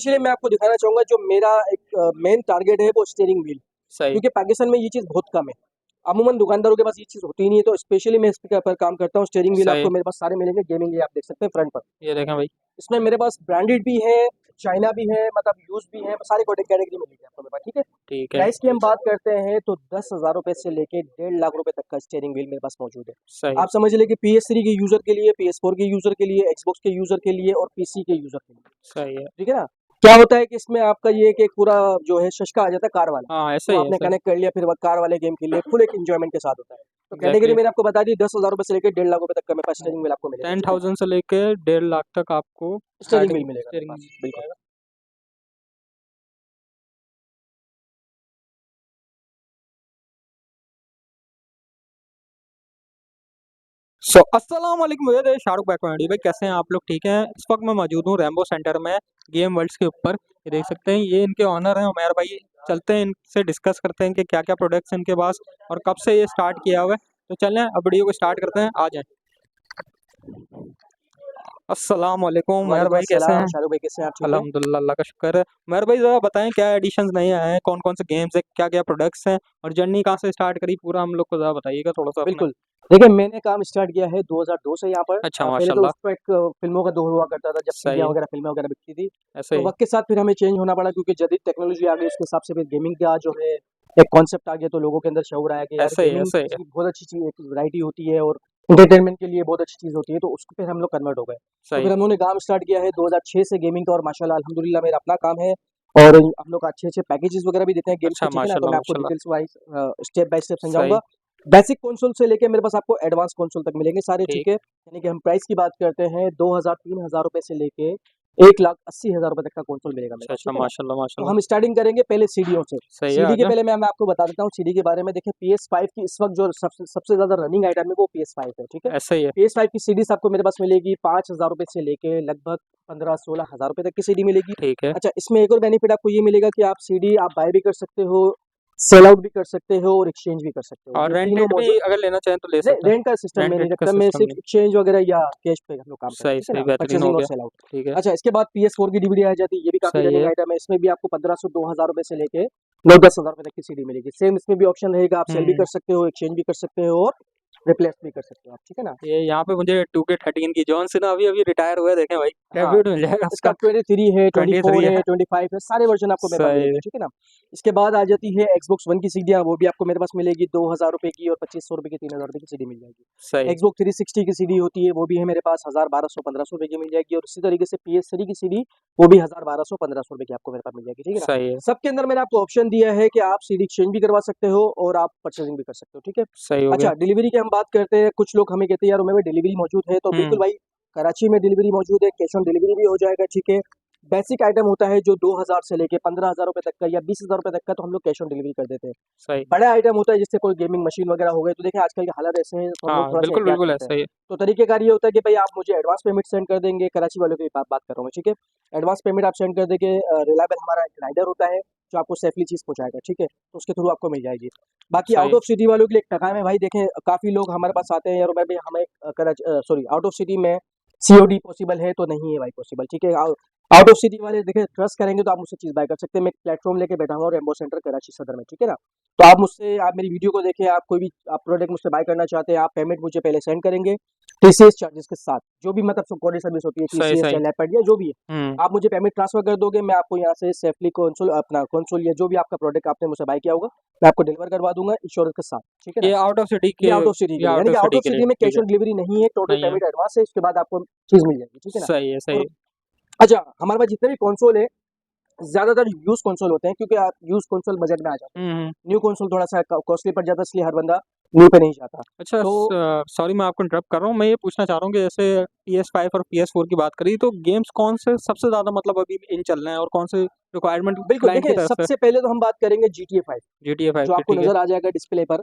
इसलिए मैं आपको दिखाना चाहूँगा जो मेरा एक मेन टारगेट है वो स्टीयरिंग व्हील, सही। क्योंकि पाकिस्तान में ये चीज़ बहुत कम है। अमूमन दुकानदारों के पास ये चीज़ होती ही नहीं है, तो स्पेशली मैं इसके ऊपर काम करता हूँ। स्टीयरिंग व्हील सही। आपको मेरे पास सारे मिलेंगे, गेमिंग ये आप देख सकते हैं फ्रंट पर। ये देखें भाई। इसमें मेरे पास ब्रांडेड भी है, चाइना भी है, मतलब यूज़ भी है, सारी कैटेगरी मिलेगी आपको मेरे पास, ठीक है? ठीक है। प्राइस की हम बात करते हैं तो 10,000 रुपए से लेके 1.5 लाख रुपए तक का स्टीयरिंग व्हील मेरे पास मौजूद है। सही। आप समझ लीजिए कि PS3 के यूज़र के लिए, PS4 के यूज़र के लिए, Xbox के यूज़र के लिए और PC के यूज़र के लिए, सही है। ठीक है ना? क्या होता है कि इसमें आपका ये कि एक पूरा जो है शशका आ जाता है कार वाला, हाँ, ऐसा तो ही है, आपने ऐसा ही। कनेक्ट कर लिया, फिर वो कार वाले गेम के लिए फुल एक एन्जॉयमेंट के साथ होता है। तो कैटेगरी एग्ज़ैक्टली। मैंने आपको बता दी, 10,000 रुपए से लेके 1.5 लाख रुपए तक का मेरे पास स्टीयरिंग व्हील आपको मिलेगा, ठीक है? 10,000 से लेके 1.5 लाख तक आपको स्टीयरिंग व्हील स्टार्टिंग मिलेगा मेरे स्टीयरिंग पास, व्हील मिल बिल्कुल। जाएगा। अस्सलाम वालेकुम भैया, ये शाहरुख बैक भाई, कैसे हैं आप लोग? ठीक हैं। इस वक्त मैं मौजूद हूँ रैम्बो सेंटर में, गेम वर्ल्ड्स के ऊपर। ये देख सकते हैं, ये इनके ऑनर हैं उमैर भाई। चलते हैं इनसे डिस्कस करते हैं कि क्या क्या प्रोडक्ट्स हैं इनके पास और कब से ये स्टार्ट किया हुआ है। तो चलें अब वीडियो को स्टार्ट करते हैं, आ जाएं। अस्सलाम वालेकुम उमैर वालेकुम भाई, कैसे अस्सलाम, हैं? शाहरुख भाई कैसे हैं आप, ठीक हैं? अल्हम्दुलिल्लाह, अल्लाह का शुक्र है। उमैर भाई ज़रा बताएं क्या एडिशंस नए आए हैं, कौन कौन से गेम्स हैं, क्या क्या प्रोडक्ट्स हैं और जर्नी कहाँ से स्टार्ट करी, पूरा हम लोग को ज़रा बताइएगा थोड़ा सा अपने। बिल्कुल। देखिए, मैंने काम स्टार्ट किया है 2002 से यहाँ पर। अच्छा, पहले तो माशाल्लाह। उस पे एक फ़िल्मों का दौर हुआ करता था, जब सही सीडीयाँ है। वगैरह, फ़िल्में वगैरह बिकती थी। ऐसे तो ही। वक़्त के साथ फिर हमें चेंज होना पड़ा, क्योंकि जदीद टेक्नोलॉजी आ गई, उसके हिसाब से फिर गेमिंग का जो है एक कॉन्सेप्ट आ गया, तो लोगों के अंदर शऊर आया कि यार ऐसे ही, गेमिंग ऐसे ही। की बहुत अच्छी चीज़, एक वैरायटी होती है और एंटरटेनमेंट के लिए बहुत अच्छी चीज़ होती है, तो उसको फिर हम लोग कन्वर्ट हो गए। तो सही। फिर हम लोगों ने काम स्टार्ट किया है 2006 से गेमिंग का, और माशाल्लाह अल्हम्दुलिल्लाह मेरा अपना काम है, और हम लोग अच्छे-अच्छे पैकेजेस वगैरह भी देते हैं गेम्स के, अच्छा, ठीक है ना? तो माशाल्लाह, मैं आपको माशाल्लाह। Details wise step by step सही। समझाऊँगा। बेसिक कंसोल से लेके मेरे पास आपको एडवांस कंसोल तक मिलेंगे सारे, ठीक। ठीक है? यानी कि हम प्राइस की बात करते हैं 2,000-3,000 रुपए से लेके 1,80,000 रुपए तक का कंसोल मिलेगा मेरे अच्छा, पास, अच्छा, ठीक है ना? माशाल्लाह, तो माशाल्लाह। हम स्टार्टिंग करेंगे पहले सीडीओ से। सही है, सीडी के आजा। पहले मैं आपको बता देता हूँ सीडी के बारे में। देखिए, PS5 की इस वक़्त जो सबसे सबसे ज़्यादा रनिंग आइटम है वो PS5 है, ठीक है? ऐसे ही है। PS5 की सीडीज़ आपको मेरे पास मिलेगी 5,000 रुपए से लेके लगभग 15-16,000 रुपए तक की सीडी मिलेगी। ठीक है। अच्छा, इसमें एक और बेनिफिट आपको ये मिलेगा कि आप सीडी आप बाय भी कर सकते हो, सेल आउट भी कर सकते हो और एक्सचेंज भी कर सकते हो। और ये तीनों रेंटेड भी मौजूद। अगर लेना चाहें तो ले नहीं, सकते हैं। रेंट का सिस्टम में नहीं रेंटेड का रखता, मैं सिस्टम सिर्फ नहीं। एक्सचेंज वगैरह या कैश पे हम लोग काम करते हैं, सही, ठीक है सही, ना? बेहतरीन हो परचेज़िंग और गया। Sell out. ठीक है। अच्छा, इसके बाद PS4 की डीवीडी आ जाती है, ये भी काफ़ी सही रनिंग है। आइटम है, इसमें भी आपको 1500-2,000 रुपए से लेके 9-10,000 रुपए तक की सीडी मिलेगी। सेम इसमें भी ऑप्शन रहेगा, आप सेल भी हुँ। कर सकते हो, एक्सचेंज भी कर सकते हो और रिप्लेस भी कर सकते हो आप, ठीक है ना? ये यहाँ पे मुझे 2K13 की जॉन सीना अभी-अभी रिटायर हुए देखें भाई, हाँ, ट्रिब्यूट मिल जाएगा इसका उसका। 23 है, 23 24 है, है। 25 है, सारे वर्ज़न आपको मेरे पास मिलेंगे, सही, ठीक है ना? इसके बाद आ जाती है Xbox One की सीडियाँ, वो भी आपको मेरे पास मिलेगी 2,000 रुपए की और 2,500 रुपए की, 3,000 रुपए की सीडी मिल जाएगी। सही, Xbox 360 की सीडी होती है, वो भी है मेरे पास 1,000, 1,200, 1,500 रुपए की मिल जाएगी, और इसी तरीके से PS3 की सीडी, वो भी 1,000, 1,200, 1,500 रुपए की आपको मेरे पास मिल जाएगी, ठीक है ना? सही है। सबके अंदर मैंने आपको ऑप्शन दिया है कि आप सीडी एक्सचेंज भी करवा सकते हो और आप परचेज़िंग भी कर सकते हो, ठीक है? सही हो गया। अच्छा, डिलीवरी की हम बात करते हैं, कुछ लोग हमें कहते हैं यार उमें डिलीवरी मौजूद है, तो बिल्कुल हुँ। भाई, कराची में डिलीवरी मौजूद है, कैश ऑन डिलीवरी भी हो जाएगा, ठीक है? बेसिक आइटम होता है जो 2,000 से लेके 15,000 रुपए तक का या 20,000 रुपए तक का, तो हम लोग कैश ऑन डिलीवरी कर देते हैं। सही। बड़ा आइटम होता है जिससे कोई गेमिंग मशीन वगैरह हो गई, तो देखिए आजकल के हालात ऐसे हैं, तो हम लोग हाँ, थोड़ा-सा बिल्कुल, एहतियात बिल्कुल करते हैं। ऐसा ही है। तो तरीक़ेकार ये होता है कि भई आप मुझे एडवांस पेमेंट सेंड कर देंगे, कराची वालों की बात कर रहा हूँ मैं, ठीक है? एडवांस पेमेंट आप सेंड कर देंगे, रिलायबल हमारा एक राइडर होता है, जो आपको सेफली चीज़ पहुँचाएगा, ठीक है? तो उसके थ्रू आपको मिल जाएगी। बाकी आउट सही। ऑफ सिटी वालों के लिए एक टकाम है भाई, देखें काफ़ी लोग हमारे पास आते हैं यार उमर भाई हमें सॉरी, आउट ऑफ सिटी में सीओडी पॉसिबल है, तो नहीं है भाई पॉसिबल, ठीक है? आउट ऑफ सिटी वाले देखिए ट्रस्ट करेंगे तो आप मुझसे चीज़ बाय कर सकते हैं। मैं एक प्लेटफ़ॉर्म लेके बैठा हुआ हूँ रेम्बो सेंटर कराची सदर में, ठीक है ना? तो आप मेरी वीडियो को देखें, आप कोई भी आप प्रोडक्ट मुझसे बाय करना चाहते हैं, आप पेमेंट मुझे पहले सेंड करेंगे, टीसीएस चार्जेस के साथ, जो भी मतलब कोरियर सर्विस होती है, सही, टीसीएस या सही। लेपर्ड या जो भी है, हुँ। आप मुझे पेमेंट ट्रांसफ़र कर दोगे, मैं आपको यहाँ से सेफली कंसोल या जो भी आपका प्रोडक्ट आपने मुझसे बाय किया होगा, मैं आपको डिलीवर करवा दूँगा इंश्योरेंस के साथ, ठीक है ना? ये आउट ऑफ सिटी के ये आउट ऑफ सिटी के ये लिए, आउट यानी ऑफ कि आउट सिटी ऑफ के लिए, सिटी में ठीक कैश है। ऑन डिलीवरी नहीं है, टोटल नहीं है। पेमेंट एडवांस है, उसके बाद आपको चीज़ मिल जाएगी, ठीक है ना? सही है, सही और है। अच्छा, हमारे पास जितने भी कंसोल है, ज़्यादातर यूज़ कंसोल होते हैं, क्योंकि आप यूज़ कंसोल बजट में आ जाते हैं। हुँ, हुँ। न्यू कंसोल थोड़ा-सा कॉस्टली पड़ जाता है, इसलिए हर बंदा न्यू पे नहीं जाता। अच्छा, तो सॉरी मैं आपको इंटरप्ट कर रहा हूँ। मैं ये पूछना चाह रहा हूँ कि जैसे PS5 और PS4 की बात करी, तो गेम्स कौन से सबसे ज़्यादा मतलब अभी इन चल रहे हैं और कौन से रिक्वायरमेंट बिल्कुल, क्लाइंट की देखिए तरफ से? सबसे पहले तो हम बात करेंगे GTA 5, GTA 5 जो की, आपको ठीक है। नज़र आ जाएगा डिस्प्ले पर।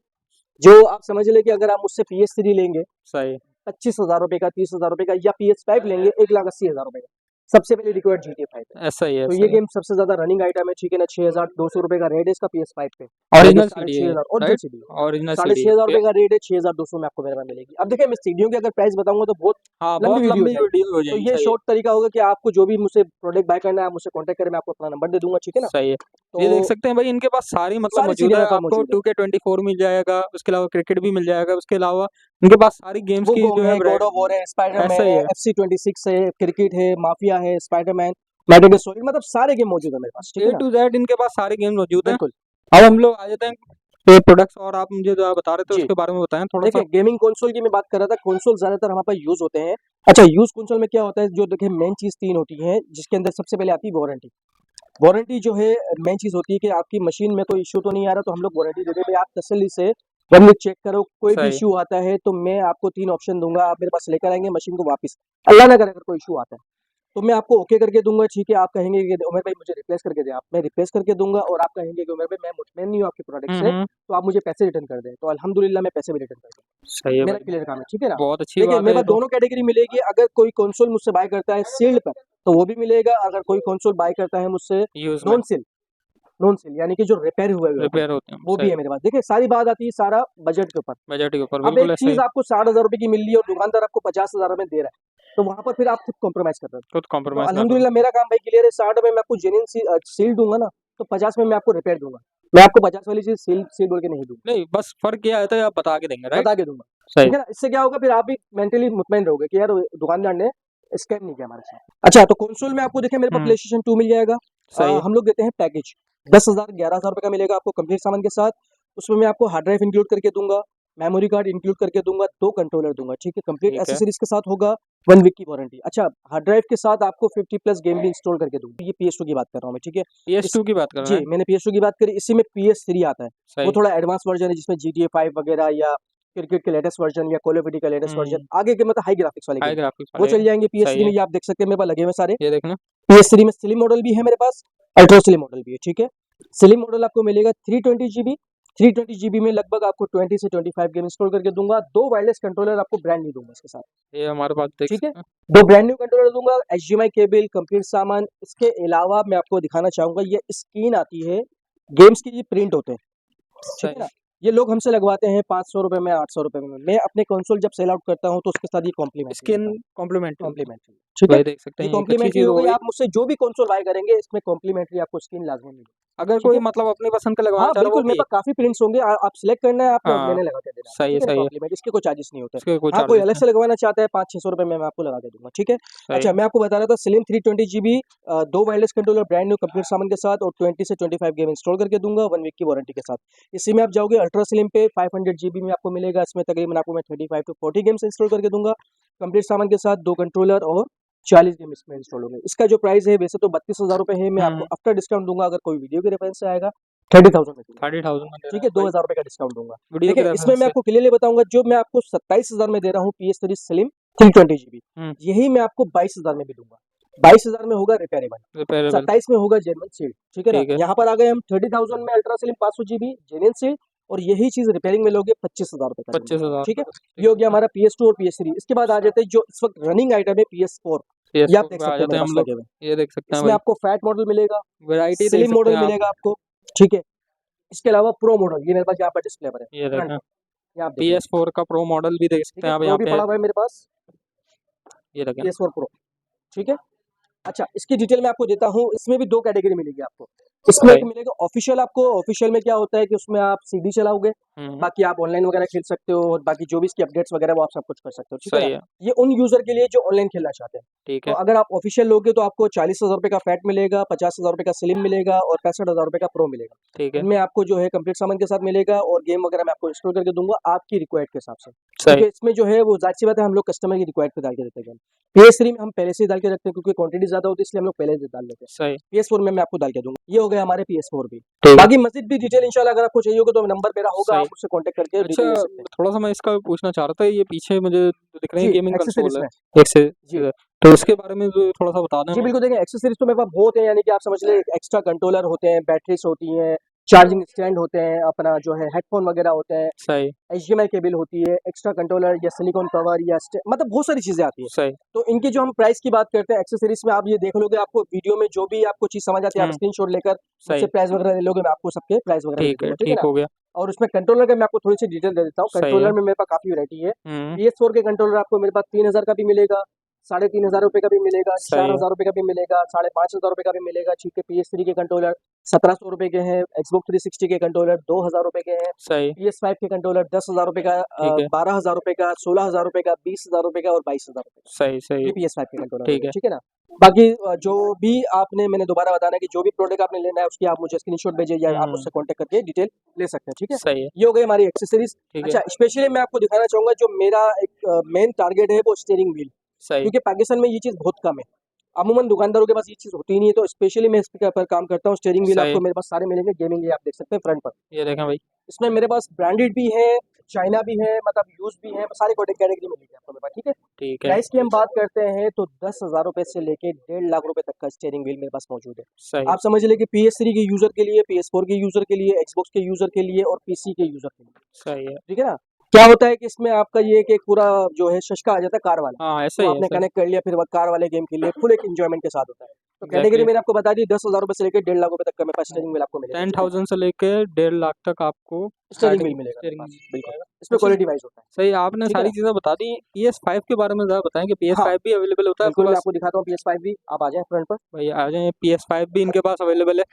जो आप समझ लें कि अगर आप मुझसे PS3 लेंगे सही। 25,000 रुपए का, 30,000 रुपए का, या PS5 लेंगे 1,80,000 रुपए का। सबसे पहले रिक्वायर्ड GTA 5 है। ऐसा ही है, तो ऐसा ये ही है। गेम सबसे ज़्यादा रनिंग आइटम है, ठीक है ना? 6200 रुपए का रेट है इसका PS5 पे। और ये ओरिजिनल सीडी है, 6500 ओरिजिनल राइट? सीडी है। ओरिजिनल साढ़े सीडी छः हज़ार है। रुपए का रेट है, 6200 में आपको मेरे पास मिलेगी। अब देखिए, मैं सीडीओ की अगर प्राइस बताऊंगा तो बहुत हाँ, लंबी बहुत वीडियो हो लंबी जाएगी। वीडियो हो तो जाएगी, ये सही है। शॉर्ट तरीका होगा कि आपको जो भी मुझसे प्रोडक्ट बाय करना है, आप मुझसे कॉन्टैक्ट करें, मैं आपको अपना नंबर दे दूंगा, ठीक है ना? सही है। ये देख तो सकते हैं भाई, इनके पास सारी मतलब सारी मौजूद चीज़ें है। मेरे पास आपको मौजूद है। 2K24 मिल जाएगा, उसके अलावा क्रिकेट भी मिल जाएगा, उसके अलावा इनके पास सारी गेम्स वो की गो जो है है, गॉड ऑफ वॉर है, ऐसा स्पाइडरमैन ही है, है। FC26 है, क्रिकेट है, माफिया है, स्पाइडरमैन, मेडिकल स्टोरी, मतलब सारे गेम मौजूद है मेरे पास, ठीक है ए ना? टू जेड इनके पास सारे गेम मौजूद हैं। बिल्कुल। अब हम लोग आ जाते हैं ये प्रोडक्ट्स, और आप मुझे जो आप बता रहे थे जी। उसके बारे में बताएं थोड़ा सा। देखिए, गेमिंग कंसोल की मैं बात कर रहा था। कंसोल ज़्यादातर हमारे पास यूज़ होते हैं। अच्छा, यूज़ कंसोल में क्या होता है, जो देखिए मेन चीज़ 3 होती है, जिसके अंदर सबसे पहले आती है वारंटी। वारंटी जो है मेन चीज़ होती है कि आपकी मशीन में कोई इश्यू तो नहीं आ रहा, तो हम लोग वारंटी देते हैं। भाई आप तसल्ली से 1 वीक चेक करो, कोई भी सही। इश्यू आता है तो मैं आपको 3 ऑप्शन दूँगा, आप मेरे पास लेकर आएँगे मशीन को वापस। अल्लाह ना करे अगर कोई इश्यू आता है, तो मैं आपको ओके करके दूँगा, ठीक है? आप कहेंगे कि उमर भाई मुझे रिप्लेस करके दें आप, मैं रिप्लेस करके दूँगा, और आप कहेंगे कि उमर भाई मैं मुतमईन नहीं हूँ आपके प्रोडक्ट से, हम्म। तो आप मुझे पैसे रिटर्न कर दें। तो अल्हम्दुलिल्लाह मैं पैसे भी रिटर्न कर दूँगा। सही है मेरा भाई, क्लियर काम है, ठीक है ना? बहुत अच्छी देखिए, बात है मेरे ये पास तो। दोनों कैटेगरी मिलेगी। अगर कोई कंसोल मुझसे बाय करता है सील्ड पर, तो वो भी मिलेगा। अगर कोई कंसोल बाय करता है मुझसे यूज में नॉन सील, नॉन सेल यानी कि जो रिपेयर हुए हुए होते हैं, रिपेयर होते हैं, वो भी सही। है मेरे पास। देखिए, सारी बात आती है सारा बजट के ऊपर। बजट के ऊपर अब एक बिल्कुल ऐसा ही। चीज़ आपको 60,000 रुपए की मिल रही है और दुकानदार आपको 50,000 में दे रहा है, तो वहाँ पर फिर आप खुद कॉम्प्रोमाइज़ कर रहे हो। खुद तो कॉम्प्रोमाइज कर रहे हो। अल्हम्दुलिल्लाह मेरा काम भाई क्लियर है। 60 में मैं आपको जेन्युइन सील दूँगा ना, तो 50 में मैं आपको रिपेयर दूँगा। मैं आपको 50 वाली चीज़ सील सील बोल के नहीं दूँगा, नहीं, बस फर्क ये आता है, आप बता के देंगे, राइट? बता के दूँगा, सही। ठीक है ना? इससे क्या होगा, फिर आप भी मेंटली मुतमईन रहोगे कि यार दुकानदार ने स्कैम नहीं किया हमारे साथ। अच्छा, तो कंसोल में आपको देखिए मेरे पास हम्म। प्लेस्टेशन 2 मिल जाएगा। सही है। हम लोग देते हैं पैकेज 10,000 11,000 रुपए का मिलेगा आपको कंप्लीट सामान के साथ। उसमें मैं आपको हार्ड ड्राइव इंक्लूड करके दूँगा, मेमोरी कार्ड इंक्लूड करके दूँगा, 2 कंट्रोलर दूँगा, ठीक है? कंप्लीट ठीक है। एक्सेसरीज़ के साथ होगा, 1 वीक की वारंटी। अच्छा, हार्ड ड्राइव के साथ आपको 50 प्लस गेम भी इंस्टॉल करके दूँगा। ये PS2 की बात कर रहा हूँ मैं, ठीक है? इस PS2 की बात कर रहे जी, हैं। मैंने PS2 की बात करी, इसी में PS3 आता है। वो सही। थोड़ा एडवांस वर्ज़न है जिसमें GTA 5 वगैरह या क्रिकेट के लेटेस्ट वर्ज़न या कॉल ऑफ ड्यूटी का लेटेस्ट वर्ज़न, हम्म। आगे के मतलब हाई ग्राफिक्स वाले हाई गेम, ग्राफिक्स वो वाले। चल जाएँगे सही PS3 में। है। ये आप देख सकते हैं मेरे पास लगे हुए हैं सारे। ये देखना। PS3 में स्लिम मॉडल भी है मेरे पास, अल्ट्रा स्लिम मॉडल भी है, ठीक है? स्लिम मॉडल आपको मिलेगा 320 जीबी। 320 जीबी में लगभग आपको 20 से 25 गेम इंस्टॉल करके दूँगा। 2 वायरलेस कंट्रोलर आपको ब्रांड न्यू दूँगा इसके साथ, ये हमारे पास देख ठीक है? सकते हैं। 2 ब्रांड न्यू कंट्रोलर दूँगा, HDMI केबल, कंप्लीट सामान। इसके अलावा मैं आपको दिखाना चाहूँगा, ये स्क्रीन आती है, गेम्स की ये प्रिंट होते हैं, ठीक है सही। ना? ये लोग हमसे लगवाते हैं 500 रुपए में, 800 रुपए में। मैं अपने कंसोल जब सेल आउट करता हूँ तो उसके साथ ये कॉम्प्लीमेंट्री स्किन देता हूँ, कॉम्प्लीमेंट्री। कॉम्प्लीमेंट्री, ठीक है? भाई देख सकते ये हैं, ये एक अच्छी कॉम्प्लीमेंट्री चीज हो हो गई। गई। आप मुझसे जो भी कंसोल बाय करेंगे, इसमें कॉम्प्लीमेंट्री आपको स्क्रीन लाज़मी मिलेगी, अगर ठीक कोई है? मतलब अपनी पसंद का लगवाना हाँ, चाह रहा है वो बिल्कुल, मेरे भी। पास काफ़ी प्रिंट्स होंगे। आप सिलेक्ट करना है आपको, हाँ, मैंने लगा के देना है आपको, सही है, ठीक है ना? सही है। कॉम्प्लीमेंट, इसके कोई चार्जेस नहीं होते। इसके कोई हाँ, कोई चार्जेस अलग नहीं। से लगवाना चाहता है 500-600 रुपए में मैं आपको लगा के दूँगा, ठीक है? सही। अच्छा, मैं आपको बता रहा था slim 320 GB 2 wireless controller brand new complete सामान के साथ, और 20 से 25 गेम इंस्टॉल करके दूँगा 1 वीक की वारंटी के साथ। इसी में आप जाओगे अल्ट्रा स्लिम पे 500 जीबी में आपको मिलेगा। इसमें तकरीबन आपको मैं 35 टू 40 गेम्स इंस्टॉल करके दूँगा, कंप्लीट सामान के साथ, 2 कंट्रोलर और 40 गेम इसमें इंस्टॉल होंगे। इसका जो प्राइस है वैसे तो 32,000 रुपए है, मैं आपको हम्म। आफ्टर डिस्काउंट दूँगा। अगर कोई वीडियो के रेफरेंस से आएगा 30,000 में दूँगा, 30,000 में दे रहे ठीक है? हैं भाई, 2,000 रुपए का डिस्काउंट दूँगा। वीडियो के देखिए, इसमें रेफरेंस मैं से। आपको क्लियरली बताऊँगा, जो मैं आपको 27,000 में दे रहा हूँ PS3 स्लिम 320 जीबी, हम्म। यही मैं आपको 22,000 में भी दूँगा। 22,000 में होगा रिपेयरेबल, रिपेयरेबल। 27 में होगा जेन्युइन सील्ड, ठीक है ना? ठीक है। यहाँ पर आ गए हम 30,000 में ultra slim 500 GB genuine sealed, और यही चीज़ रिपेयरिंग में लोगे 25,000 रुपए का दूँगा, 25,000 ठीक है? रुपये। ये हो गया हमारा PS2 और PS3। इसके बाद आ जाते हैं जो इस वक्त रनिंग आइटम है PS4। ये आप PS4 देख पे आ सकते हैं जाते मेरे हैं पास हम लोग। लगे हुए। ये देख सकते हैं इसमें भाई, आपको फैट मॉडल मिलेगा, वैरायटी देख स्लिम सकते मॉडल हैं आप। मिलेगा आपको, ठीक है? इसके अलावा प्रो मॉडल, ये मेरे पास यहाँ पर डिस्प्ले पर है, ये फ्रंट देखें, पर, ये आप देख लीजिए, PS4 का प्रो मॉडल भी देख ठीक सकते है? हैं आप प्रो यहाँ भी पे। पड़ा हुआ है मेरे पास, ये देखें। PS4 प्रो, ठीक है? अच्छा, इसकी डिटेल मैं आपको देता हूँ। इसमें भी 2 कैटेगरी मिलेगी आपको। इसमें एक सही। मिलेगा ऑफिशियल आपको। ऑफिशियल में क्या होता है कि उसमें आप सीडी चलाओगे, हम्म। बाकी आप ऑनलाइन वगैरह खेल सकते हो, और बाकी जो भी इसकी अपडेट्स वगैरह वो आप सब कुछ कर सकते हो, ठीक है ना? सही है। ये उन यूज़र के लिए जो ऑनलाइन खेलना चाहते हैं। ठीक तो है। अगर आप ऑफिशियल लोगे तो आपको 40,000 रुपए का फैट मिलेगा, 50,000 रुपए का स्लिम मिलेगा, और 65,000 रुपए का प्रो मिलेगा। ठीक है। इनमें आपको जो है कंप्लीट सामान के साथ मिलेगा, और गेम वगैरह मैं आपको इंस्टॉल करके दूँगा आपकी रिक्वायर्ड के हिसाब से। सही। क्योंकि इसमें जो है वो ज़ाहिर-सी बात है, हम लोग कस्टमर की रिक्वायर्ड पे डाल के देते हैं गेम। PS3 में हम पहले से ही डाल के रखते हैं क्योंकि क्वांटिटी ज़्यादा होती है, इसलिए हम लोग पहले से डाल लेते हैं। सही। PS4 में मैं आपको डाल के दूँगा। ये हो गया हमारे PS4 भी। ठीक है। बाकी मज़ीद भी डिटेल इंशाल्लाह अगर आपको चाहिए होगा तो नंबर मेरा होगा, आप सही। मुझसे कॉन्टैक्ट करके अच्छा, डिटेल ले सकते हैं। थोड़ा सा मैं इसका भी पूछना चाह रहा था, ये पीछे मुझे दिख रहे हैं जी, गेमिंग एक्सेसरीज़ कंसोल है, में। एक से जी। तो इसके बारे में जो थोड़ा सा बता दें जी, हमें। बिल्कुल। देखिए, एक्सेसरीज़ तो मेरे पास बहुत है, यानी कि आप समझ लें एक्स्ट्रा कंट्रोलर होते हैं, बैटरीज़ होती हैं, चार्जिंग स्टैंड होते हैं, अपना जो है हेडफोन वगैरह होते हैं, सही HDMI केबल होती है, एक्स्ट्रा कंट्रोलर या सिलिकॉन कवर या मतलब बहुत सारी चीज़ें आती हैं। सही तो इनकी जो हम प्राइस की बात करते हैं एक्सेसरीज में, आप ये देख लोगे, आपको वीडियो में जो भी आपको चीज़ समझ आती है, आप स्क्रीनशॉट लेकर मुझसे सही प्राइस वगैरह ले लोगे, मैं आपको सबके प्राइस वगैरह भी दे ठीक है, दूँगा, ठीक है ठीक ना? हो गया। और उसमें कंट्रोलर का मैं आपको थोड़ी-सी डिटेल दे देता हूँ। सही कंट्रोलर है। में मेरे पास काफ़ी वैरायटी है। हुँ, PS4 के कंट्रोलर आपको मेरे पास 3000 का भी मिलेगा, 3500 रुपए का भी मिलेगा, सही है। 4000 रुपए का भी मिलेगा, 5500 रुपए का भी मिलेगा, ठीक है। PS3 के कंट्रोलर 1700 रुपए के हैं, Xbox 360 के कंट्रोलर 2000 रुपए के हैं, सही, PS5 के कंट्रोलर 10,000 रुपए का, ठीक है। 12,000 रुपए का, 16,000 रुपए का, 20,000 रुपए का और 22,000 रुपए का। सही, सही, ये PS5 के कंट्रोलर हो ठीक गए, है। ठीक है ना? बाकी जो भी आपने, मैंने दोबारा बताना है कि जो भी प्रोडक्ट आपने लेना है उसकी आप मुझे स्क्रीनशॉट भेजिए या आप हुँ, मुझसे कॉन्टैक्ट करके डिटेल ले सकते हैं, ठीक है? सही है, ये हो गई हमारी एक्सेसरीज। ठीक अच्छा, है। स्पेशली मैं आपको दिखाना चाहूँगा, जो मेरा एक मेन टारगेट है वो स्टीयरिंग व्हील, सही, क्योंकि पाकिस्तान में ये चीज़ बहुत कम है। अमूमन दुकानदारों के पास ये चीज़ होती ही नहीं है, तो स्पेशली मैं इसके ऊपर काम करता हूँ। स्टीयरिंग व्हील सही। आपको मेरे पास सारे मिलेंगे, गेमिंग ये आप देख सकते हैं फ्रंट पर। ये देखें भाई, इसमें मेरे पास ब्रांडेड भी है, चाइना भी है, मतलब यूज़ भी है, सारी कैटेगरी मिलेगी आपको मेरे पास, ठीक है? ठीक है, प्राइस की हम बात करते हैं तो 10,000 रुपए से लेके 1.5 लाख रुपए तक का स्टीयरिंग व्हील मेरे पास मौजूद है। सही, आप समझ लें कि PS3 के यूज़र के लिए, PS4 के यूज़र के लिए, Xbox के यूज़र के लिए और PC के यूज़र के लिए, सही है। ठीक है ना? क्या होता है कि इसमें आपका ये कि एक पूरा जो है शशका आ जाता है कार वाला, हाँ, ऐसा तो ही है, आपने ऐसा ही। कनेक्ट कर लिया, फिर वो कार वाले गेम के लिए फुल एक एन्जॉयमेंट के साथ होता है। तो कैटेगरी एग्ज़ैक्टली मैंने आपको बता दी, 10,000 रुपए से लेके 1.5 लाख रुपए तक का मेरे पास स्टीयरिंग व्हील आपको मिलेगा, ठीक है? 10,000 से लेके 1.5 लाख तक आपको स्टीयरिंग स्टार्टिंग व्हील मिलेगा मेरे स्टीयरिंग पास, व्हील बिल्कुल। मिलेगा। इसमें अच्छा, क्वालिटी वाइज़ होता है, सही आपने ठीक है सारी ना? चीज़ें बता दी। PS5 के बारे में ज़रा बताएँ कि हाँ, PS5 भी अवेलेबल होता है आपके बिल्कुल मैं पास? आपको दिखाता हूँ PS5 भी, आप आ जाएँ फ्रंट पर। भाई आ जाएँ, PS5 भी इनके पास अवेलेबल है।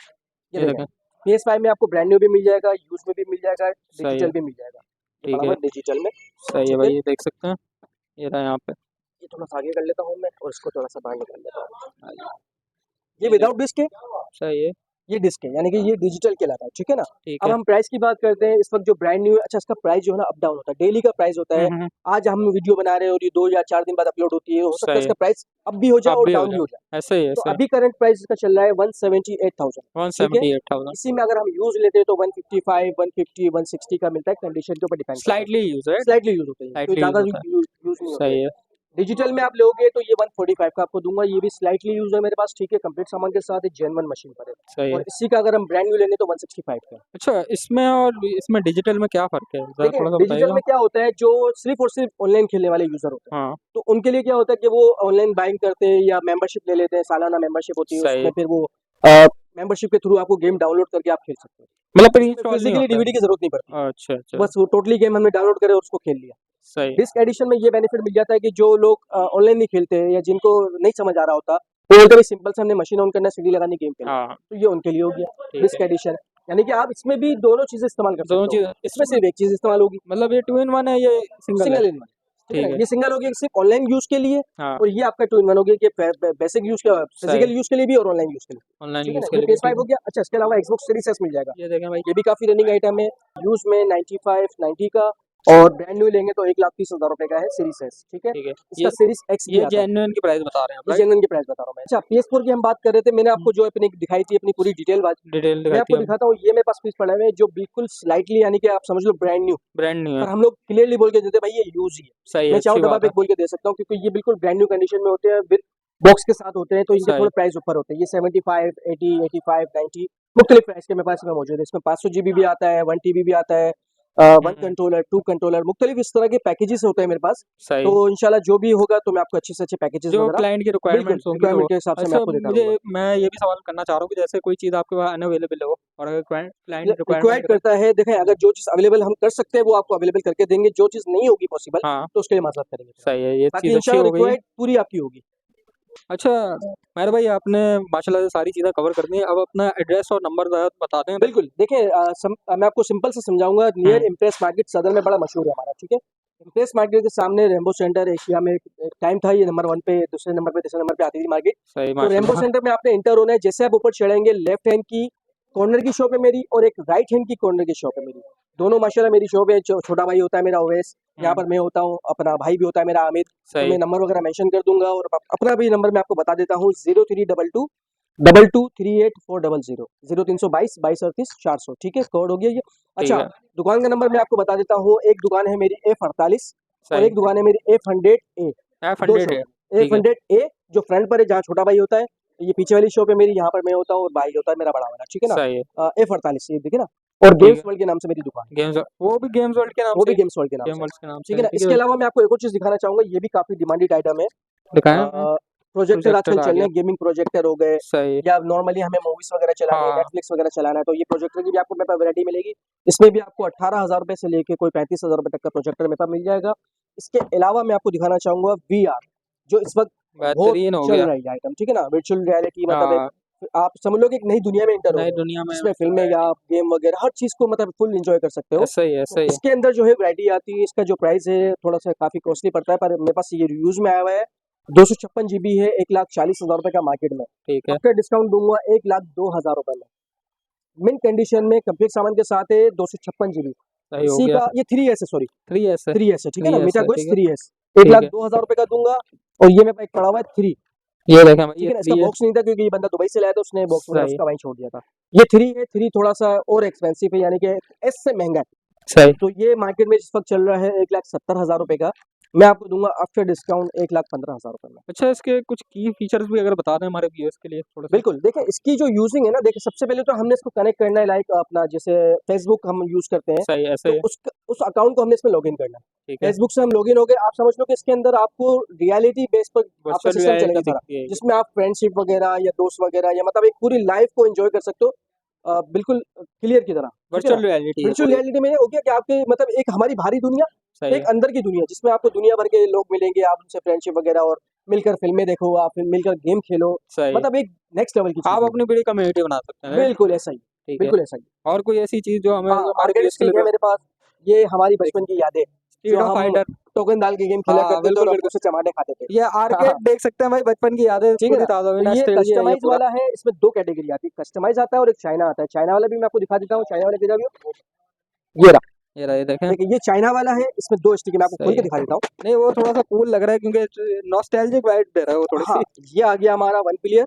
ये ये देखें, देखें, PS5 में आपको ब्रांड न्यू भी मिल जाएगा, यूज़ में भी मिल जाएगा, सही है, डिजिटल भी मिल जाएगा। ये ठीक पड़ा हुआ है, है डिजिटल में, सही है ठीक भाई, है? ये देख सकते हैं। ये रहा यहाँ पे। ये थोड़ा-सा आगे कर लेता हूँ मैं और इसको थोड़ा-सा बाहर निकाल लेता हूँ। हाँ जी, ये ये देख विदाउट डिस्क है, सही है, ये डिस्क है, यानी कि ये डिजिटल कहलाता है, ठीक है ना? ठीक अब है। हम प्राइस की बात करते हैं, इस वक़्त जो ब्रांड न्यू है, अच्छा इसका प्राइस जो है ना अप डाउन होता है, डेली का प्राइस होता है। हुँ, आज हम वीडियो बना रहे हैं और ये 2 या 4 दिन बाद अपलोड होती है, हो सकता है सही है। इसका प्राइस अप भी हो जाए अब और भी हो डाउन भी जाए, हो जाए। ऐसे ही है, तो ऐसे ही। अभी करंट प्राइस इसका चल रहा है 178,000, ठीक है? 178,000 इसी में अगर हम यूज़ लेते हैं तो 155, 150, 160 का मिलता है, कंडीशन के ऊपर डिपेंड करता है। स्लाइटली यूज़ है, स्लाइटली यूज़ होते हैं, कोई स्लाइटली यूज़ ज़्यादा होता है। यूज़ नहीं होते सही हैं। है, डिजिटल में आप लोगे तो ये 145 का आपको दूँगा, ये भी स्लाइटली यूज़ है मेरे पास, ठीक है? कंप्लीट सामान के साथ, एक जेन्युइन मशीन पर है। सही और है। इसी का अगर हम ब्रांड न्यू लेंगे तो 165 का है। अच्छा, इसमें और इसमें डिजिटल में क्या फ़र्क है? ज़रा देखिए, थोड़ा-सा डिजिटल बताइएगा? में क्या होता है, जो सिर्फ़ और सिर्फ़ ऑनलाइन खेलने वाले यूज़र होते हैं, हाँ, तो उनके लिए क्या होता है कि वो ऑनलाइन बाइंग करते हैं या मेंबरशिप ले लेते हैं, सालाना मेंबरशिप होती है, सही उसमें है। फिर वो अ, मेंबरशिप के थ्रू आपको गेम डाउनलोड करके आप खेल सकते हो। मतलब इसमें प्री-इंस्टॉल नहीं फिज़िकली होता डीवीडी की ज़रूरत नहीं पड़ती, है। अच्छा, अच्छा, बस वो टोटली गेम हमने डाउनलोड करे और उसको खेल लिया। सही। डिस्क एडिशन में ये बेनिफिट मिल जाता है कि जो लोग ऑनलाइन नहीं खेलते हैं या जिनको नहीं समझ आ रहा होता, वो बोलते हैं सिंपल से हमने मशीन ऑन करना, सीडी लगानी, गेम खेलना। हाँ, तो ये उनके लिए हो गया ठीक डिस्क है। एडिशन, यानी कि आप इसमें भी दोनों चीज़ें इस्तेमाल कर दोनों सकते चीज़ हो। इसमें इसमें सिर्फ एक चीज़ इस्तेमाल होगी, मतलब ये 2 इन 1 है, ये सिंगल है? सिंगल इन वन, ठीक है ठीक ना? है। ये सिंगल हो गया सिर्फ ऑनलाइन यूज़ के लिए, हाँ, और ये आपका 2 इन 1 हो गया कि बेसिक यूज़ का, सही। फिजिकल यूज़ के लिए भी और ऑनलाइन यूज़ के लिए, ऑनलाइन ठीक है यूज़ ना? के ये लिए भी PS5 ठीक हो है। गया। अच्छा, इसके अलावा Xbox Series S मिल जाएगा, ये देखें भाई, ये भी काफ़ी रनिंग आइटम है, यूज़ में 95, 90 का, और ब्रांड न्यू लेंगे तो 1,30,000 रुपए का है सीरीज एस, ठीक है? ठीक है। इसका सीरीज एक्स भी ये आता है। जेन्युइन की प्राइस बता रहे हैं आप, ये राइट? जेन्युइन की प्राइस बता रहा हूँ मैं। अच्छा, PS4 की हम बात कर रहे थे, मैंने आपको जो अपनी दिखाई थी अपनी पूरी डिटेल बात, डिटेल मैं दिखाई थी आपको आपने। दिखाता हूँ। ये मेरे पास पीस पड़ा हुआ है जो बिल्कुल स्लाइटली, यानी कि आप समझ लो ब्रांड न्यू, ब्रांड न्यू है। पर हम लोग क्लियरली बोल के देते हैं भाई ये यूज़ ही है। सही है, मैं चाहूँ अच्छी डब्बा बात है। पैक बोल के दे सकता हूँ, क्योंकि ये बिल्कुल ब्रांड न्यू कंडीशन में होते हैं, विद बॉक्स के साथ होते हैं, तो इनके सही, थोड़े प्राइस ऊपर होते हैं। ये 75, 80, 85, 90 मुख्तलिफ प्राइस के मेरे पास में मौजूद है। इसमें 500 जीबी भी आता है, 1 टीबी भी आता है, 1 हुँ, कंट्रोलर, 2 कंट्रोलर, मुख्तलिफ इस तरह के पैकेजेस होते हैं मेरे पास। तो सही। इंशाल्लाह जो भी होगा तो मैं आपको अच्छे से अच्छे पैकेजेस जो वगैरह, क्लाइंट की बिल्कुल रिक्वायरमेंट्स होंगी वो। रिक्वायरमेंट के हिसाब से मैं अच्छा, आपको देता मुझे रहूँगा। मैं ये भी सवाल करना चाह रहा हूँ कि जैसे कोई चीज़ आपके पास अनअवेलेबल हो और अगर क्लाइंट रिक्वायरमेंट रिक्वायर्ड करे। करता है, देखें अगर जो चीज़ अवेलेबल हम कर सकते हैं वो आपको अवेलेबल करके देंगे, जो चीज़ नहीं होगी पॉसिबल हाँ, तो उसके लिए माज़रत करेंगे फिर हम। सही है, ये बाकी चीज़ अच्छी इंशाल्लाह हो गई है। रिक्वायर्ड पूरी आपकी होगी। अच्छा, मेहर भाई आपने माशाल्लाह से सारी चीज़ें कवर कर दी हैं। अब अपना एड्रेस और नंबर ज़रा बता दें भाई। बिल्कुल, देखिए मैं आपको सिंपल से समझाऊँगा। नियर हुँ, इम्प्रेस मार्केट सदर में बड़ा मशहूर है हमारा, ठीक है? इम्प्रेस मार्केट के सामने रेनबो सेंटर एशिया में एक टाइम था, ये नंबर 1 पे, दूसरे नंबर पे, तीसरे नंबर पे आती थी मार्केट। सही तो रेनबो माशाल्लाह। सेंटर में आपने इंटर होना है, जैसे आप ऊपर चढ़ेंगे लेफ्ट हैंड की कॉर्नर की शॉप है मेरी और एक राइट हैंड की कॉर्नर की शॉप है मेरी। दोनों माशाल्लाह मेरी शॉप है। छोटा भाई होता है मेरा ओवैस, यहाँ हुँ, पर मैं होता हूँ, अपना भाई भी होता है मेरा आमिर। तो सही, मैं नंबर वगैरह मेंशन कर दूँगा और अपना भी नंबर मैं आपको बता देता हूँ, 0322 2238 400, 0322 2238 400, ठीक है? कोड हो गया ये। ठीक अच्छा, है, दुकान का नंबर मैं आपको बता देता हूँ। एक दुकान है मेरी F48 और सही। एक दुकान है मेरी F100A। 2 F100 शॉप है, है। ठीक है, F100A जो फ्रंट पर है, जहाँ छोटा भाई होता है, ये पीछे वाली शॉप है मेरी, यहाँ पर मैं होता हूँ और भाई होता है मेरा बड़ा वाला, ठीक है ना। सही है। F48 ये देखिए ना, और ठीक गेम्स है। वर्ल्ड के नाम से मेरी दुकान है, गेम्स वो भी गेम्स वर्ल्ड के नाम वो भी से, गेम्स वर्ल्ड के नाम गेम से, वर्ल्ड के नाम ठीक से, है ना। ठीक इसके है। अलावा मैं आपको एक और चीज़ दिखाना चाहूँगा, ये भी काफ़ी डिमांडेड आइटम है। दिखाएं हमें। प्रोजेक्टर आजकल प्रोजेक्टर आ चल रहे गया। हैं, गेमिंग प्रोजेक्टर हो गए, सही। या नॉर्मली हमें मूवीज वगैरह चलानी है, हाँ। नेटफ्लिक्स वगैरह चलाना है, तो ये प्रोजेक्टर की भी आपको मेरे पास वैरायटी मिलेगी। इसमें भी आपको 18,000 रुपए से लेके कोई 35,000 रुपए तक का प्रोजेक्टर मेरे पास मिल जाएगा। इसके अलावा मैं आपको दिखाना चाहूँगा VR, जो इस वक्त बहुत बेहतरीन हो चल गया। रही है आइटम, ठीक है ना। वर्चुअल रियलिटी मतलब हाँ, एक आप समझ लो कि एक नई दुनिया में एंटर हो नई गए हो, दुनिया में जिसमें मतलब फिल्में या गेम वगैरह हर चीज़ को मतलब फुल एंजॉय कर सकते हो। ऐसा ही है, तो ऐसा ही है। इसके अंदर जो है वैरायटी आती है, इसका जो प्राइस है थोड़ा सा काफ़ी कॉस्टली पड़ता है, पर मेरे पास ये यूज़ में आया हुआ है। 256 GB है, 1,40,000 रुपए का मार्केट में। ठीक है। आफ्टर डिस्काउंट दूंगा 1,02,000 रुपए में, मिन कंडीशन में कंप्लीट सामान के साथ है, 256 GB। सही हो इसी गया। का ये 3S है, सॉरी 3S है। 3S है, ठीक है ना, 3S है, मीटागोज ठीक है। 3S। एक ठीक लाख है। दो हजार रुपए का दूंगा, और ये मेरे पास एक पड़ा हुआ है 3, ये देखें भाई, ठीक ये है ना। इसका 3 है। बॉक्स नहीं था क्योंकि ये बंदा दुबई से लाया था, उसने बॉक्स वगैरह सही। उसका वहीं छोड़ दिया था। ये 3 है, 3 थोड़ा सा और एक्सपेंसिव है, यानी कि एस से महंगा है। सही। तो ये मार्केट में इस वक्त चल रहा है 1,70,000 रुपए का, मैं आपको दूंगा आफ्टर डिस्काउंट 1,15,000 रुपए में। अच्छा, इसके कुछ की फीचर्स भी अगर बता दें हमारे व्यूअर्स के लिए थोड़ा सा। बिल्कुल, देखिए इसकी जो यूजिंग है ना, देखिए सबसे पहले तो हमने इसको कनेक्ट करना है, लाइक अपना जैसे फेसबुक हम यूज करते हैं, सही, ऐसे तो ही। उस अकाउंट को हमने इसमें लॉगिन करना है। ठीक है। फेसबुक से हम लॉगिन हो गए, आप समझ लो कि इसके अंदर आपको रियलिटी बेस पर आपका वर्चुअल सिस्टम चलेगा रियलिटी सारा, दिखती है ये। जिसमें आप फ्रेंडशिप वगैरह या दोस्त वगैरह या मतलब एक पूरी लाइफ को एंजॉय कर सकते हो, बिल्कुल क्लियर की तरह, ठीक है ना। वर्चुअल रियलिटी है वर्चुअल पूरी। रियलिटी में ये हो गया कि आपके मतलब एक हमारी बाहरी दुनिया, सही एक है। अंदर की दुनिया, जिसमें आपको दुनिया भर के लोग मिलेंगे, आप उनसे फ्रेंडशिप वगैरह और मिलकर फिल्में देखो, आप मिलकर गेम खेलो, सही है। मतलब एक नेक्स्ट लेवल की चीज़ आप है ये। अपनी बड़ी कम्युनिटी बना सकते हैं, राइट? बिल्कुल ऐसा ही, ठीक है। बिल्कुल ऐसा ही। और कोई ऐसी चीज़ जो हमें हाँ, हमारे आर्केड व्यूअर्स के लिए स्टिक है तो मेरे पास, ये हमारी देख बचपन की यादें, जो स्ट्रीट ऑफ हम फाइटर। टोकन डाल के गेम खेला हाँ, करते थे बिल्कुल, और बिल्कुल। उससे चमाटे खाते थे। ये हाँ, आर्केड देख सकते हैं भाई, बचपन की यादें ठीक है पूरी ना। ताज़ा हुई, तो ये नॉस्टैल्जिया है ये कस्टमाइज पूरा। वाला है, इसमें 2 कैटेगरी आती है, कस्टमाइज आता है और एक चाइना आता है। चाइना वाला भी मैं आपको दिखा देता हूँ, चाइना वाला किधर भी हो? ये रहा, ये रहा, ये देखें। देखिए ये चाइना वाला है, इसमें 2 स्टिक मैं आपको खोल सही के है। दिखा देता हूँ। नहीं, वो थोड़ा-सा कूल लग रहा है क्योंकि नॉस्टैल्जिक वाइब दे रहा है वो हाँ, थोड़ी-सी। ये आ गया हमारा 1 प्लेयर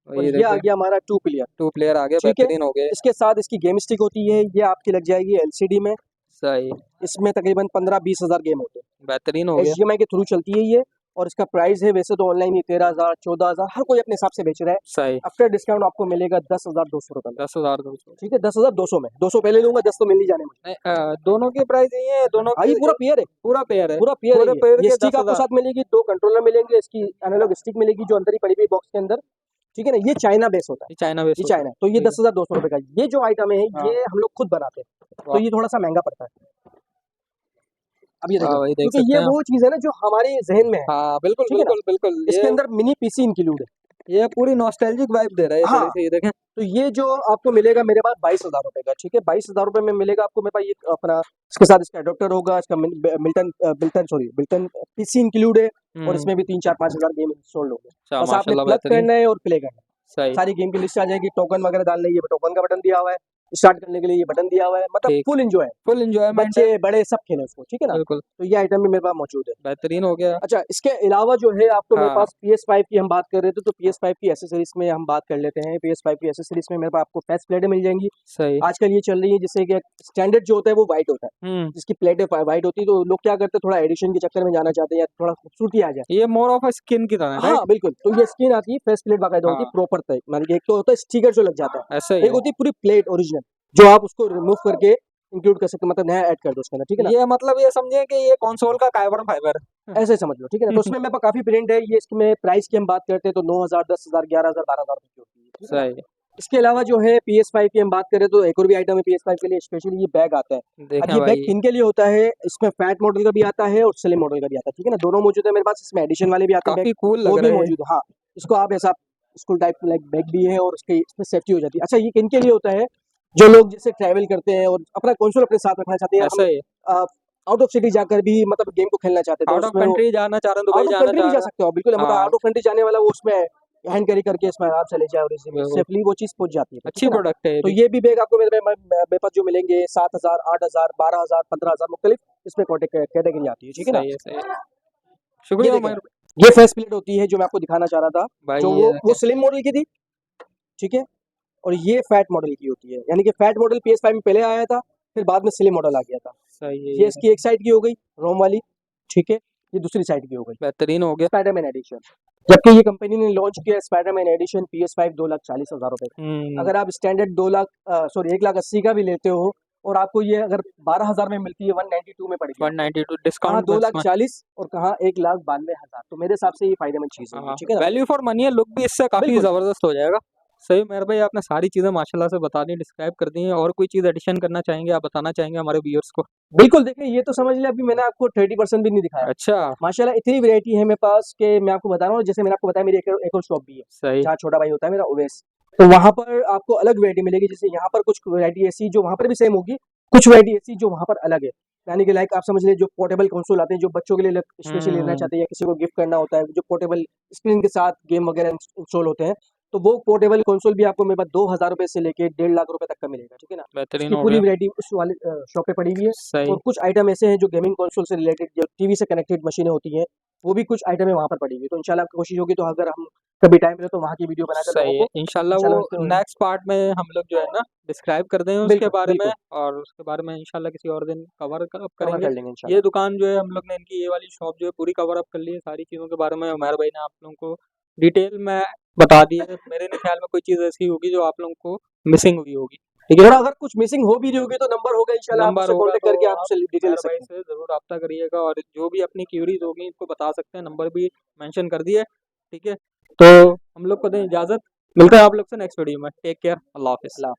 और और ये ये आ देखें, गया हमारा 2 प्लेयर, 2 प्लेयर आ गए, ठीक है। बेहतरीन हो गए। इसके साथ इसकी गेम स्टिक होती है, ये आपकी लग जाएगी एलसीडी में। सही, इसमें तकरीबन 15-20 हज़ार गेम होते हैं। बेहतरीन हो गया। एचडीएमआई के थ्रू चलती है ये, और इसका प्राइस है वैसे तो ऑनलाइन ये 13,000 14,000 हर कोई अपने हिसाब से बेच रहा है। सही। आफ्टर डिस्काउंट आपको मिलेगा 10,200 रुपए में, 10,200। ठीक है। 10,200 में 200 पहले लूंगा, 10 तो मिल ही जाने मुझे। नहीं, दोनों के प्राइस यही है, दोनों हाँ, के ये पूरा पेयर है, पूरा पेयर है। पूरा पेयर है पूरे ये। पेयर ये के स्टिक आपको 10,000। साथ मिलेगी, 2 कंट्रोलर मिलेंगे, इसकी एनालॉग स्टिक मिलेगी जो अंदर ही पड़ी हुई बॉक्स के अंदर, ठीक है ना। ये चाइना बेस होता है, ये चाइना बेस ये होता है। चाइना। तो ये ठीक है। 10,200 रुपए का ये जो आइटम है, हाँ। ये हम लोग खुद बनाते हैं, तो वाह! ये थोड़ा सा महंगा पड़ता है। अब ये देखो, वाह भाई, देख क्योंकि सकते ये हैं आप। वो चीज़ है ना जो हमारे ज़हन में है, हाँ, बिल्कुल, ठीक है ना। बिल्कुल, बिल्कुल। इसके अंदर मिनी पीसी इंक्लूड है। ये पूरी नॉस्टैल्जिक वाइब दे रहा है ये हाँ, थोड़ी-सी, ये देखें। तो ये जो आपको मिलेगा मेरे पास 22,000 रुपए का, ठीक है। 22,000 रुपए में मिलेगा आपको मेरे पास ये अपना, इसके साथ इसका एडाप्टर होगा, इसका बिल्टन पीसी इंक्लूड है, और हुँ। इसमें भी 3-4-5 हज़ार गेम इंस्टॉल होंगे। अच्छा, बस आपने माशाल्लाह प्लग बेहतरीन। करना है और प्ले करना है। सही। सारी गेम की लिस्ट आ जाएगी, टोकन वगैरह डालने, ये टोकन का बटन दिया हुआ है, स्टार्ट करने के लिए ये बटन दिया हुआ है, मतलब ठीक। फुल एन्जॉय है। फुल एन्जॉयमेंट है। बच्चे, बड़े सब खेलें उसको, ठीक है ना। बिल्कुल, तो ये आइटम भी मेरे पास मौजूद है। बेहतरीन हो गया। अच्छा, इसके अलावा जो है आपको मेरे हाँ, पास PS5 की हम बात कर रहे थे, तो PS5 की एसेसरीज़ में हम बात कर लेते हैं। PS5 की एसेसरीज़ में मेरे पास आपको फेस प्लेटें मिल जाएँगी। सही। आजकल ये चल रही है जैसे कि स्टैंडर्ड जो होता है वो व्हाइट होता है, हुँ। जिसकी प्लेटें व्हाइट होती है, तो लोग क्या करते हैं थोड़ा एडिशन के चक्कर में जाना चाहते हैं या थोड़ा खूबसूरती आ जाए। ये मोर ऑफ अ स्किन की तरह है, राइट? हाँ, बिल्कुल। तो ये स्किन आती है, फेस प्लेट बाकायदा होती है हाँ, प्रॉपर टाइप, मतलब एक तो होता है स्टिकर जो लग जाता ऐसा है, ही एक है। होती है पूरी प्लेट ओरिजिनल, जो आप उसको रिमूव करके इंक्लूड कर सकते हो, मतलब नया ऐड कर दो उसके अंदर, ठीक है ना। ये मतलब ये समझिए कि ये कंसोल का कार्बन फाइबर। ऐसे समझ लो, ठीक है ना। तो उसमें मेरे पास काफ़ी प्रिंट है, ये इसमें प्राइस की हम बात करते हैं तो 9,000, 10,000, 11,000, 12,000 रुपए की होती है, ठीक है ना। सही। इसके अलावा जो है PS5 की हम बात करें तो एक और भी आइटम है PS5 के लिए, स्पेशली ये बैग आता है। अब देखें ये बैग भाई, किन के लिए होता है, इसमें फैट मॉडल का भी आता है और स्लिम मॉडल का भी आता है, ठीक है ना। दोनों मौजूद है मेरे पास, इसमें एडिशन वाले भी आते हैं बैग, काफ़ी कूल वो लग भी रहा है ये। मौजूद है। हाँ, इसको आप ऐसा स्कूल टाइप लाइक बैग भी है और उसके इसमें सेफ्टी हो जाती है। अच्छा, ये किन के लिए होता है, जो लोग जैसे ट्रैवल करते हैं और अपना कंसोल अपने साथ रखना चाहते हैं, ऐसा ही है। हम आउट ऑफ सिटी जाकर भी मतलब गेम को खेलना चाहते हैं, तो आउट ऑफ उसमें वो कंट्री जाना चाह रहे हैं, दुबई आउट ऑफ जाना कंट्री भी चाह जा रहे हैं। सकते हो बिल्कुल, मतलब हाँ, आउट ऑफ कंट्री जाने वाला वो उसमें हैंड कैरी करके इसमें आराम से ले जाए और इजीली बिल्कुल। सेफली वो चीज़ पहुंच जाती है, ठीक अच्छी है ना। प्रोडक्ट है ये तो भी। ये भी बैग आपको मेरे पास जो मिलेंगे 7,000, 8,000, 12,000, 15,000 मुख्तलिफ इसमें कैटेगरी आती है, ठीक है ना। सही है, सही है। ये शुक्रिया देखें, उमर ये फेस प्लेट होती है जो मैं आपको दिखाना चाह रहा था, भाई, जो ये वो देखें। स्लिम मॉडल की थी, ठीक है। और ये फैट मॉडल की होती है, यानी कि फैट मॉडल PS5 में पहले आया था, फिर बाद में स्लिम मॉडल आ गया था। सही है ये ये। इसकी एक साइड की हो गई रोम वाली, ठीक है। ये दूसरी साइड की हो गई, बेहतरीन हो गया। Spiderman edition. जबकि ये कंपनी ने लॉन्च किया स्पाइडरमैन एडिशन PS5 2,40,000 रुपए का। अगर आप स्टैंडर्ड 1,80,000 का भी लेते हो और आपको ये अगर 12,000 में मिलती है, 192 में पड़ेगी आपको। 192 कहाँ डिस्काउंट प्लस में। 2,40,000 और कहाँ 1,92,000। तो मेरे हिसाब से ये फायदेमंद चीज है, हाँ, ठीक है ना। वैल्यू फॉर मनी है, लुक भी इससे काफी बिल्कुल जबरदस्त हो जाएगा। सही मेहर भाई, आपने सारी चीजें माशाल्लाह से बता दी, डिस्क्राइब कर दी हैं। और कोई चीज एडिशन करना चाहेंगे, आप बताना चाहेंगे हमारे व्यूअर्स को? बिल्कुल, देखिए ये तो समझ लिया, अभी मैंने आपको 30% भी नहीं दिखाया। अच्छा, माशाल्लाह इतनी वैरायटी है मेरे पास कि मैं आपको बता रहा हूँ। जैसे मैंने आपको बताया, मेरी एक और शॉप भी है सही। जहाँ छोटा भाई होता है मेरा, ओवैस। तो वहाँ पर आपको अलग वैरायटी मिलेगी। जैसे यहाँ पर कुछ वैरायटी ऐसी जो वहाँ पर भी सेम होगी, कुछ वैरायटी ऐसी जो वहाँ पर अलग है। यानी कि लाइक आप समझ लीजिए, जो पोर्टेबल कंसोल आते हैं, जो बच्चों के लिए स्पेशली लेना हम्म, चाहते हैं या किसी को गिफ्ट करना होता है, जो पोर्टेबल स्क्रीन के साथ गेम वगैरह इंस्टॉल होते हैं, तो वो पोर्टेबल कंसोल भी आपको मेरे पास 2,000 रुपए से लेके 1,50,000 रुपए तक का मिलेगा, ठीक है ना। बेहतरीन इसकी हो पूरी गया। वैरायटी उस वाले शॉप पे पड़ी हुई है। सही। और कुछ आइटम ऐसे हैं जो गेमिंग कंसोल से रिलेटेड, जो टीवी से कनेक्टेड मशीनें होती हैं, वो भी कुछ आइटम है वहाँ पर पड़ी हुई है। तो इंशाल्लाह आपकी कोशिश होगी, तो अगर हम कभी टाइम मिले तो वहाँ की वीडियो बनाकर लोगों सही है, को इंशाल्लाह वो इंशाल्लाह उसके नेक्स्ट पार्ट में हम लोग जो है ना डिस्क्राइब कर दें उसके बिल्कुल, बारे में। बिल्कुल और उसके बारे में इंशाल्लाह किसी और दिन कवर अप कवर करेंगे। कर लेंगे ये इंशाल्लाह। दुकान जो है हम लोग ने, इनकी ये वाली शॉप जो है पूरी कवर अप कर ली है, सारी चीज़ों के बारे में उमर भाई ने आप लोगों को डिटेल में बता दी है। मेरे नहीं ख्याल में कोई चीज़ ऐसी होगी जो आप लोगों को मिसिंग हुई होगी, ठीक है। और अगर कुछ मिसिंग हो भी रही होगी तो नंबर होगा, इंशाल्लाह आप नंबर मुझसे होगा कांटेक्ट तो करके आप आप मुझसे डिटेल ले उमर भाई सकते हैं। से ज़रूर रब्ता करिएगा, और जो भी अपनी क्यूरीज होगी इनको बता सकते हैं, नंबर भी मेंशन कर दिया है, ठीक है। तो हम लोग को दें इजाज़त, मिलते हैं आप लोग से नेक्स्ट वीडियो में। टेक केयर, अल्लाह हाफिज़। अल्लाह